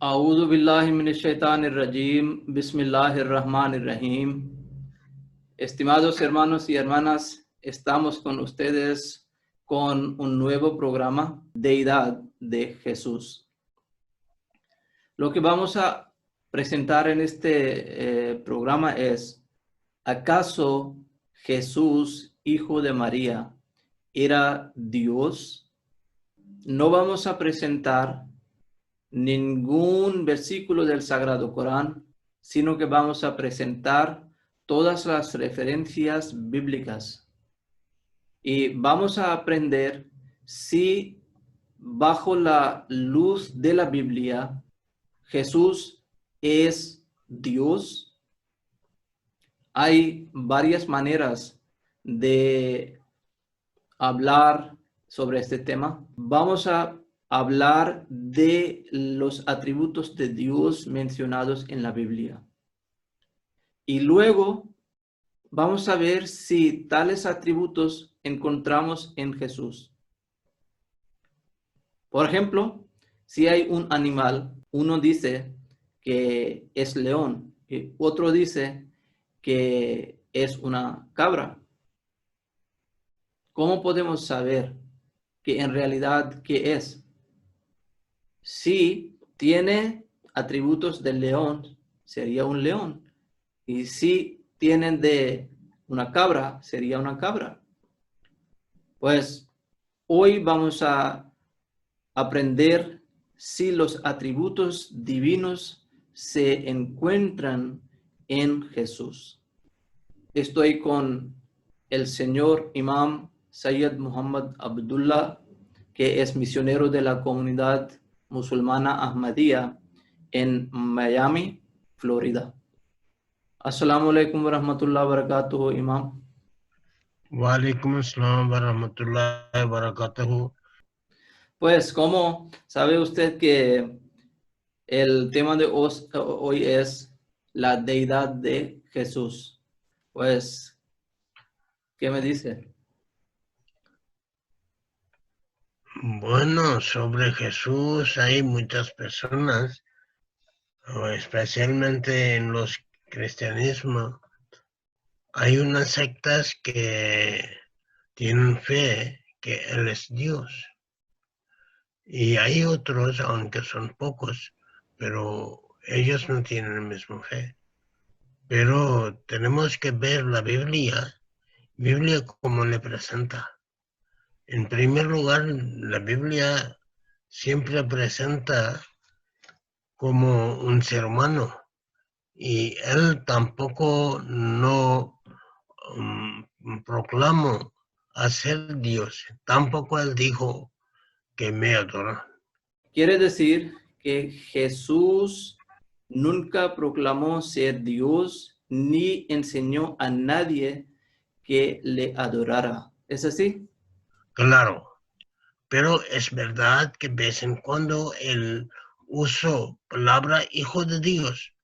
A'udhu billahi minash shaitanir rajim. Bismillahir rahmanir rahim. Estimados hermanos y hermanas, estamos con ustedes con un nuevo programa, Deidad de Jesús. Lo que vamos a presentar en este programa es: ¿acaso Jesús, hijo de María, era Dios? No vamos a presentar ningún versículo del Sagrado Corán, sino que vamos a presentar todas las referencias bíblicas y vamos a aprender si bajo la luz de la Biblia Jesús es Dios. Hay varias maneras de hablar sobre este tema. Vamos a hablar de los atributos de Dios mencionados en la Biblia. Y luego vamos a ver si tales atributos encontramos en Jesús. Por ejemplo, si hay un animal, uno dice que es león y otro dice que es una cabra. ¿Cómo podemos saber que en realidad qué es? Si tiene atributos del león, sería un león. Y si tienen de una cabra, sería una cabra. Pues hoy vamos a aprender si los atributos divinos se encuentran en Jesús. Estoy con el señor Imam Sayyid Muhammad Abdullah, que es misionero de la comunidad musulmana Ahmadiyya en Miami, Florida. Assalamu alaikum wa rahmatullahi wa barakatuh, Imam. Wa alaikum assalam wa rahmatullahi wa barakatuh. Pues, ¿cómo sabe usted que el tema de hoy es la deidad de Jesús? Pues, ¿qué me dice? Bueno, sobre Jesús hay muchas personas, especialmente en los cristianismos, hay unas sectas que tienen fe que Él es Dios. Y hay otros, aunque son pocos, pero ellos no tienen la misma fe. Pero tenemos que ver la Biblia como le presenta. En primer lugar, la Biblia siempre presenta como un ser humano y él tampoco no proclamó a ser Dios. Tampoco él dijo que me adoran. Quiere decir que Jesús nunca proclamó ser Dios ni enseñó a nadie que le adorara. ¿Es así? Claro, pero es verdad que de vez en cuando él usó palabra hijo de Dios,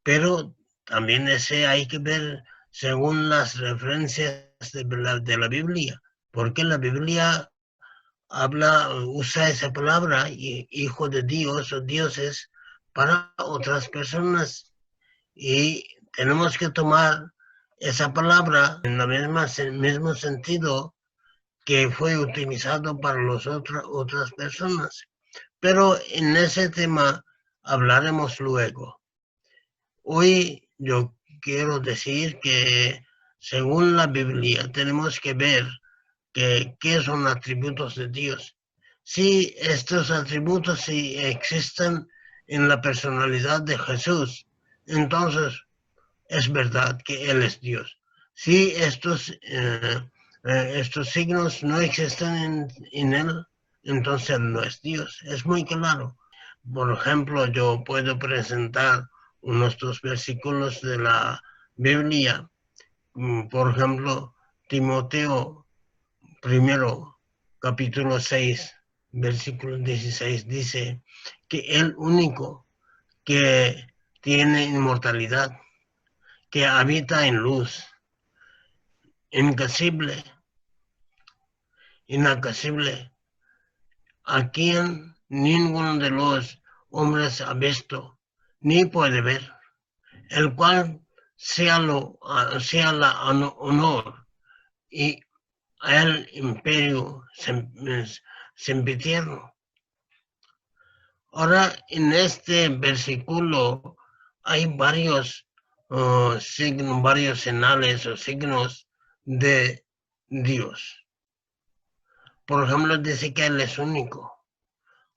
pero también ese hay que ver según las referencias de la Biblia, porque la Biblia usa esa palabra, hijo de Dios o dioses, para otras personas. Y tenemos que tomar esa palabra en el mismo sentido que fue utilizado para otras personas. Pero en ese tema hablaremos luego. Hoy yo quiero decir que según la Biblia tenemos que ver qué son atributos de Dios. Si estos atributos si existen en la personalidad de Jesús, entonces es verdad que Él es Dios. Si estos signos no existen en Él, entonces Él no es Dios. Es muy claro. Por ejemplo, yo puedo presentar unos dos versículos de la Biblia. Por ejemplo, Timoteo primero, capítulo 6, versículo 16, dice que el único que tiene inmortalidad, que habita en luz, inaccesible, a quien ninguno de los hombres ha visto, ni puede ver, el cual sea la honor y el imperio sempiterno. Ahora, en este versículo hay varios signos, varios señales o signos de Dios. Por ejemplo, dice que Él es único.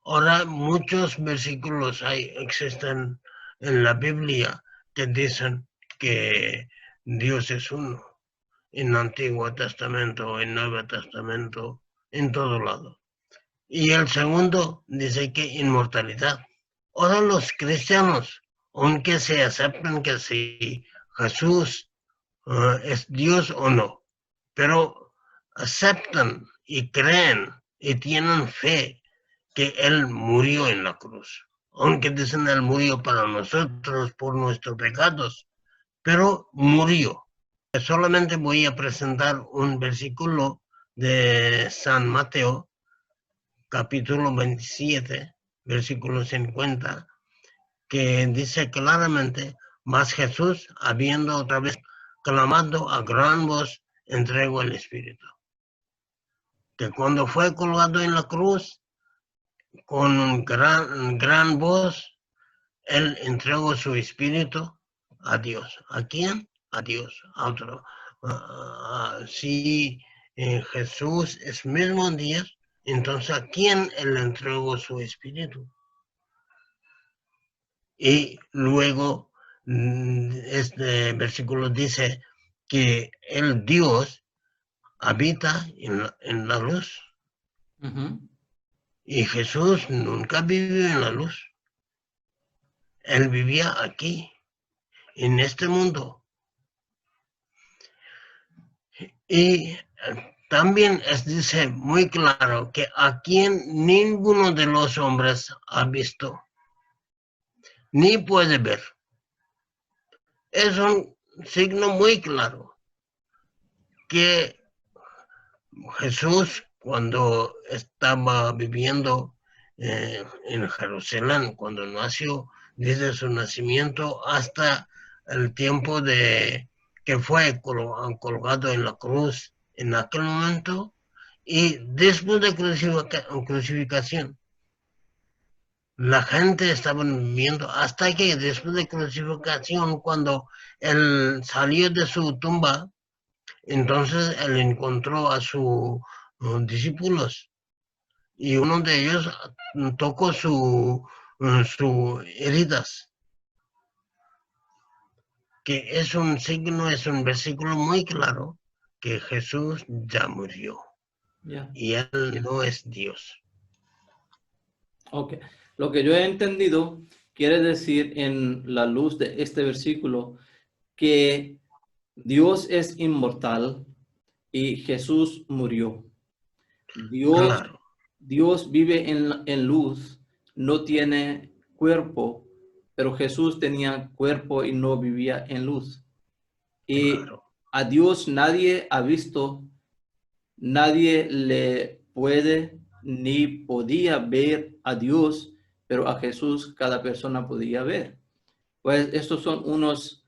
Ahora, muchos versículos existen en la Biblia que dicen que Dios es uno. En el Antiguo Testamento, en el Nuevo Testamento, en todo lado. Y el segundo dice que inmortalidad. Ahora los cristianos, aunque se aceptan que si Jesús es Dios o no, pero aceptan y creen y tienen fe que Él murió en la cruz. Aunque dicen Él murió para nosotros por nuestros pecados, pero murió. Solamente voy a presentar un versículo de San Mateo, capítulo 27, versículo 50, que dice claramente, mas Jesús, habiendo otra vez clamado a gran voz, entregó el Espíritu. Que cuando fue colgado en la cruz, con gran voz, Él entregó su Espíritu a Dios. ¿A quién? A Dios, a otro. Si Jesús es mismo Dios, entonces ¿a quién Él entregó su Espíritu? Y luego este versículo dice que el Dios habita en la luz. Y Jesús nunca vivió en la luz. Él vivía aquí, en este mundo. Y también dice muy claro que a quien ninguno de los hombres ha visto, ni puede ver. Es un signo muy claro que Jesús, cuando estaba viviendo en Jerusalén, cuando nació, desde su nacimiento hasta el tiempo de que fue colgado en la cruz en aquel momento, y después de crucificación, la gente estaba viviendo hasta que después de crucificación, cuando él salió de su tumba, entonces él encontró a sus discípulos y uno de ellos tocó sus heridas, que es un signo, es un versículo muy claro que Jesús ya murió y Él no es Dios. Ok, lo que yo he entendido quiere decir en la luz de este versículo que Dios es inmortal y Jesús murió. Claro. Dios vive en luz, no tiene cuerpo, pero Jesús tenía cuerpo y no vivía en luz. Y Claro. a Dios nadie ha visto, nadie le puede ni podía ver a Dios, pero a Jesús cada persona podía ver. Pues estos son unos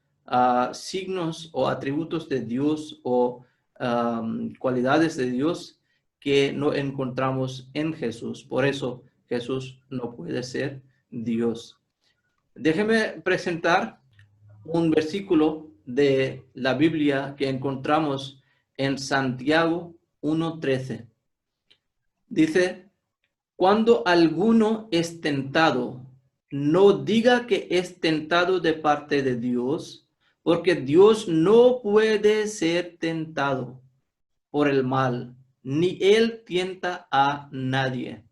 signos o atributos de Dios o cualidades de Dios que no encontramos en Jesús. Por eso Jesús no puede ser Dios. Déjeme presentar un versículo de la Biblia que encontramos en Santiago 1:13. Dice, cuando alguno es tentado, no diga que es tentado de parte de Dios, porque Dios no puede ser tentado por el mal, ni él tienta a nadie.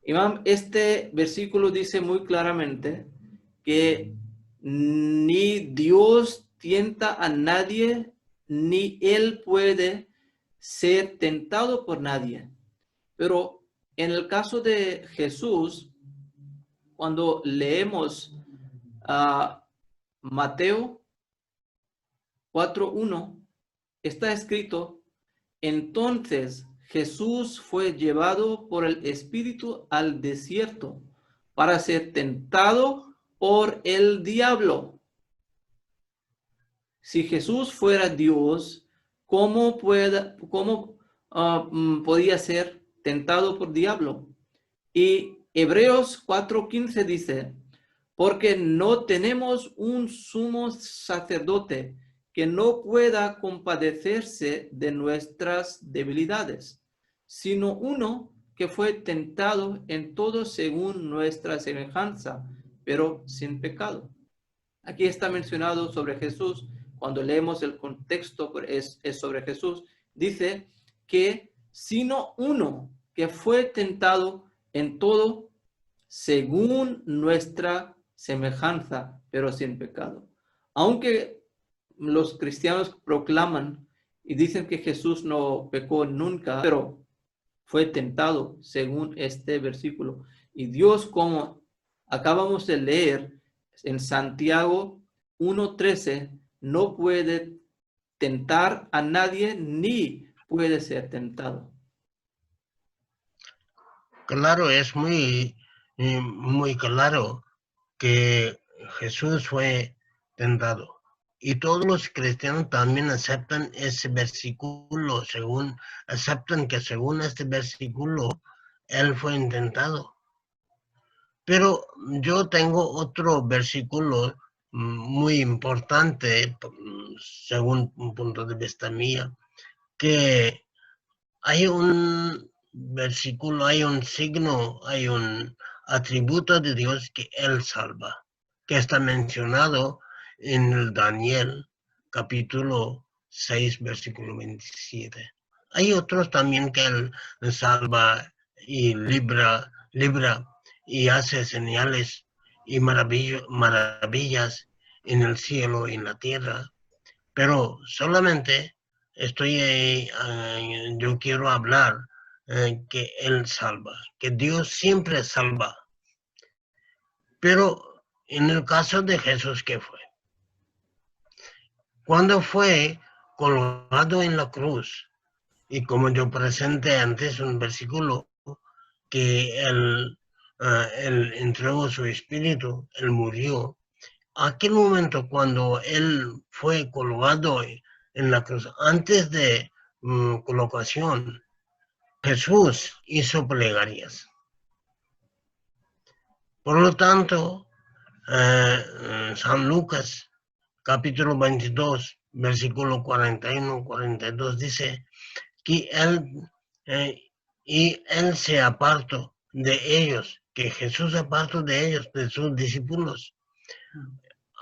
Imam, este versículo dice muy claramente que ni Dios tienta a nadie, ni él puede ser tentado por nadie. Pero en el caso de Jesús, cuando leemos a Mateo 4:1, está escrito, entonces Jesús fue llevado por el Espíritu al desierto para ser tentado por el diablo. Si Jesús fuera Dios, ¿cómo podía ser tentado por diablo? Y Hebreos 4:15 dice, porque no tenemos un sumo sacerdote que no pueda compadecerse de nuestras debilidades, sino uno que fue tentado en todo según nuestra semejanza, pero sin pecado. Aquí está mencionado sobre Jesús. Cuando leemos el contexto es sobre Jesús, dice que sino uno que fue tentado en todo según nuestra semejanza, pero sin pecado. Aunque los cristianos proclaman y dicen que Jesús no pecó nunca, pero fue tentado según este versículo. Y Dios, como acabamos de leer en Santiago 1:13, no puede tentar a nadie ni puede ser tentado. Claro, es muy claro que Jesús fue tentado. Y todos los cristianos también aceptan ese versículo, aceptan que según este versículo, él fue intentado. Pero yo tengo otro versículo muy importante, según un punto de vista mía, que hay un versículo, hay un signo, hay un atributo de Dios que Él salva, que está mencionado en el Daniel capítulo 6, versículo 27. Hay otros también que Él salva y libra y hace señales y maravillas en el cielo y en la tierra, pero solamente yo quiero hablar que Él salva, que Dios siempre salva. Pero en el caso de Jesús, ¿qué fue? Cuando fue colgado en la cruz, y como yo presenté antes un versículo, que él entregó su espíritu, Él murió. Aquel momento cuando Él fue colgado en la cruz, antes de colocación, Jesús hizo plegarias. Por lo tanto, San Lucas, capítulo 22, versículo 41-42, dice que él se apartó de ellos, que Jesús se apartó de ellos, de sus discípulos,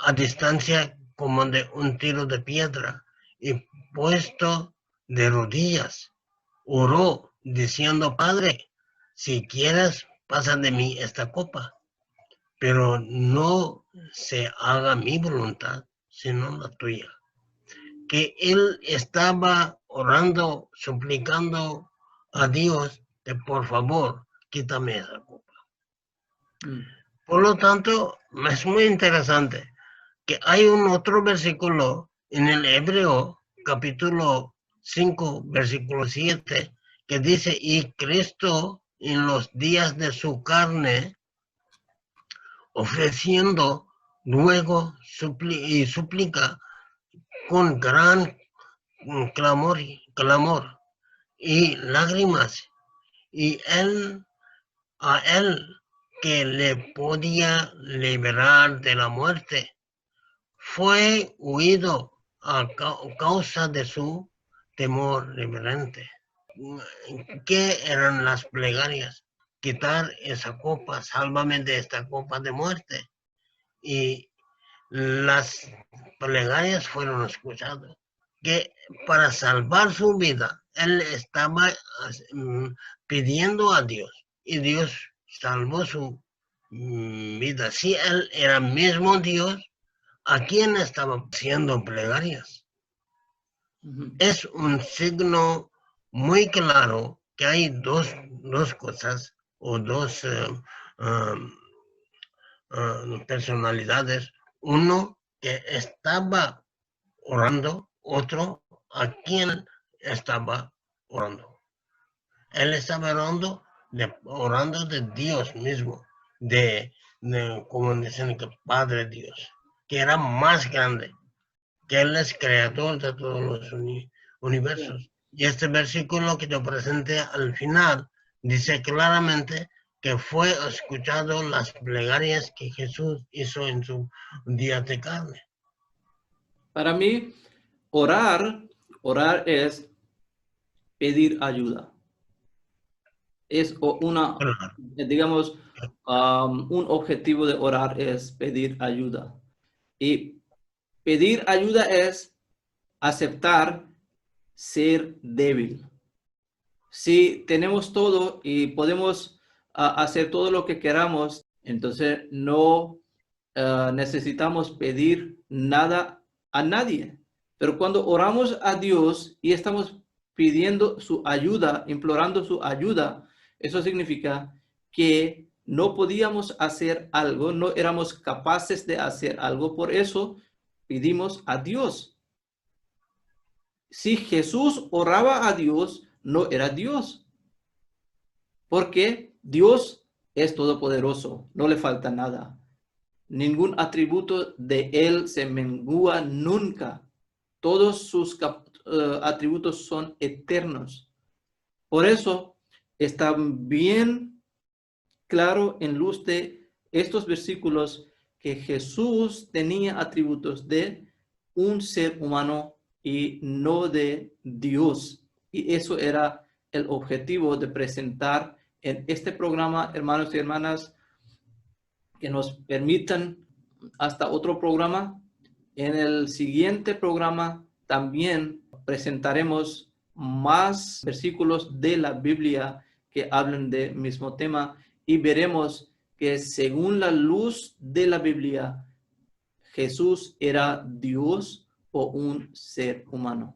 a distancia como de un tiro de piedra, y puesto de rodillas, oró diciendo, Padre, si quieres, pasa de mí esta copa, pero no se haga mi voluntad, sino la tuya. Que él estaba orando, suplicando a Dios de por favor, quítame esa copa. Por lo tanto, es muy interesante que hay un otro versículo en el Hebreo, capítulo 5, versículo 7, que dice, y Cristo en los días de su carne, ofreciendo luego súplica con gran clamor y lágrimas, y a él que le podía liberar de la muerte, fue huido a causa de su temor reverente. ¿Qué eran las plegarias? Quitar esa copa, sálvame de esta copa de muerte. Y las plegarias fueron escuchadas. Que para salvar su vida, él estaba pidiendo a Dios y Dios salvó su vida. Si él era mismo Dios, ¿a quién estaba haciendo plegarias? Es un signo muy claro que hay dos cosas o dos personalidades. Uno que estaba orando, otro a quien estaba orando. Él estaba orando de Dios mismo, como dicen, que Padre Dios, que era más grande, que Él es creador de todos los universos. Y este versículo que te presenté al final dice claramente que fue escuchado las plegarias que Jesús hizo en su día de carne. Para mí, orar es pedir ayuda. Es una, Claro. digamos, un objetivo de orar es pedir ayuda. Y pedir ayuda es aceptar ser débil. Si tenemos todo y podemos hacer todo lo que queramos, entonces no necesitamos pedir nada a nadie. Pero cuando oramos a Dios y estamos pidiendo su ayuda, implorando su ayuda, eso significa que no podíamos hacer algo, no éramos capaces de hacer algo, por eso pedimos a Dios. Si Jesús oraba a Dios, no era Dios, porque Dios es todopoderoso, no le falta nada. Ningún atributo de Él se mengua nunca. Todos sus atributos son eternos. Por eso está bien claro en luz de estos versículos que Jesús tenía atributos de un ser humano y no de Dios. Y eso era el objetivo de presentar en este programa, hermanos y hermanas, que nos permitan hasta otro programa. En el siguiente programa también presentaremos más versículos de la Biblia que hablan del mismo tema y veremos que según la luz de la Biblia, Jesús era Dios o un ser humano.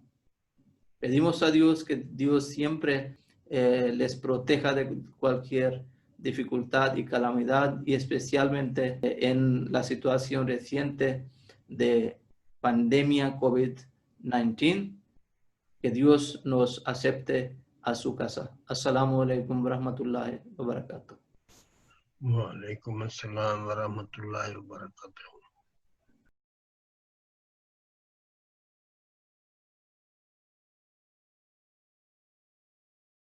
Pedimos a Dios que Dios siempre les proteja de cualquier dificultad y calamidad, y especialmente en la situación reciente de pandemia COVID-19, que Dios nos acepte a su casa. Assalamu alaikum wa rahmatullahi wa barakatuh. Wa alaikum assalam wa rahmatullahi wa barakatuh.